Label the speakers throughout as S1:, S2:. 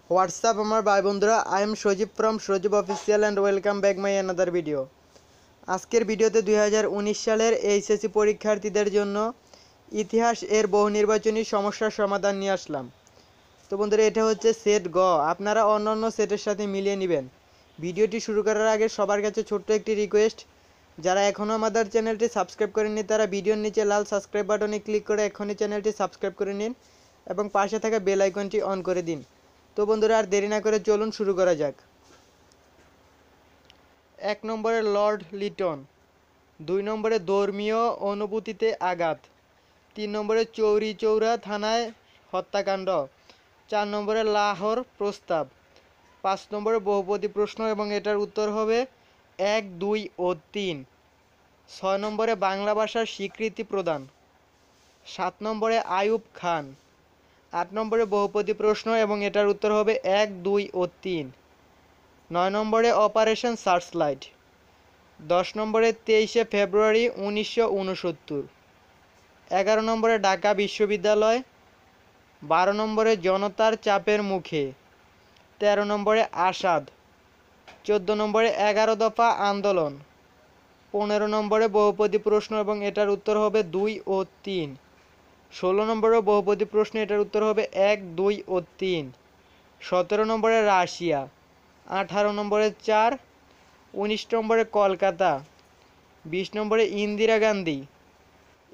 S1: WhatsApp আমার ভাই বন্ধুরা, I am Sajib from Sajib official and welcome back my another video. আজকের ভিডিওতে 2019 সালের এইচএসসি পরীক্ষার্থীদের জন্য ইতিহাস এর বহু নির্বাচনী সমস্যার সমাধান নিয়ে আসলাম। তো বন্ধুরা, এটা হচ্ছে সেট গ, আপনারা অন্যান্য সেটের সাথে মিলিয়ে নেবেন। ভিডিওটি শুরু করার আগে সবার কাছে ছোট্ট একটি রিকোয়েস্ট, যারা এখনও আমাদের চ্যানেলটি সাবস্ক্রাইব করেননি তারা ভিডিওর নিচে লাল সাবস্ক্রাইব বাটনে ক্লিক করে এখনই চ্যানেলটি সাবস্ক্রাইব করে নিন এবং পাশে থাকা বেল আইকনটি অন করে দিন। তো বন্ধুরা, আর দেরি না করে চলুন শুরু করা যাক। 1 নম্বরে লর্ড লিটন, 2 নম্বরে ধর্মীয় অনুভূতিতে আঘাত, 3 নম্বরে চৌরি চৌরা থানায় হত্যাকাণ্ড, 4 নম্বরে লাহোর প্রস্তাব, 5 নম্বরে বহুপদী প্রশ্ন এবং এটার উত্তর হবে 1, 2 ও 3, 6 নম্বরে বাংলা ভাষার স্বীকৃতি প্রদান, 7 নম্বরে আইয়ুব খান, 8 নম্বরে বহুপদী প্রশ্ন এবং এটার উত্তর হবে 1, 2 ও 3, 9 নম্বরে অপারেশন সার্চলাইট, 10 নম্বরে 23শে ফেব্রুয়ারি 1969, 11 নম্বরে ঢাকা বিশ্ববিদ্যালয়, 12 নম্বরে জনতার চাপের মুখে, 13 নম্বরে আসাদ, 14 নম্বরে 11 দফা আন্দোলন, 15 নম্বরে বহুপদী প্রশ্ন এবং এটার উত্তর হবে 2 ও 3, 16 নম্বরে বহুপদী প্রশ্ন এটার উত্তর হবে 1, 2 ও 3, 17 নম্বরে রাশিয়া, 18 নম্বরে 4, 19 নম্বরে কলকাতা, 20 নম্বরে ইন্দিরা গান্ধী,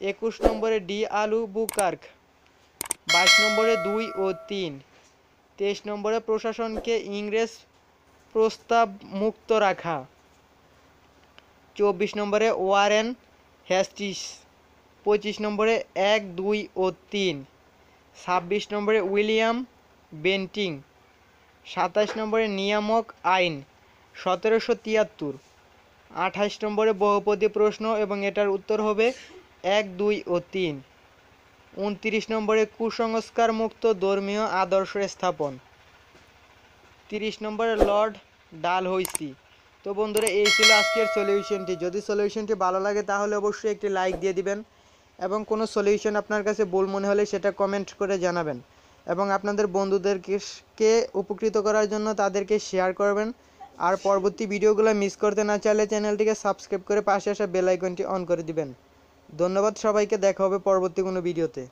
S1: 21 নম্বরে ডি আলু বুকার্ক, 22 নম্বরে 2 ও 3, 23 নম্বরে প্রশাসনকে ইংরেজ প্রস্তাব মুক্ত রাখা, 24 নম্বরে ওয়ারেন হেস্টিস, 25 নম্বরে 1, 2 ও 3, 26 নম্বরে উইলিয়াম বেন্টিং, 27 নম্বরে নিয়ামক আইন 1773, 28 নম্বরে বহুপদী প্রশ্ন এবং এটার উত্তর হবে 1, 2 ও 3, 29 নম্বরে কুসংস্কার মুক্ত ধর্মীয় আদর্শ স্থাপন, 30 নম্বরে লর্ড ডালহৌসি। তো বন্ধুরা, এই ছিল আজকের সলিউশনটি। যদি সলিউশনটি ভালো লাগে তাহলে অবশ্যই একটি লাইক দিয়ে দিবেন এবং কোনো সলিউশন আপনার কাছে ভুল মনে হলে সেটা কমেন্ট করে জানাবেন এবং আপনাদের বন্ধুদেরকে উপকৃত করার জন্য তাদেরকে শেয়ার করবেন। আর পরবর্তী ভিডিওগুলো মিস করতে না চাইলে চ্যানেলটিকে সাবস্ক্রাইব করে পাশে আসা বেল আইকনটি অন করে দিবেন। ধন্যবাদ সবাইকে, দেখা হবে পরবর্তী কোনো ভিডিওতে।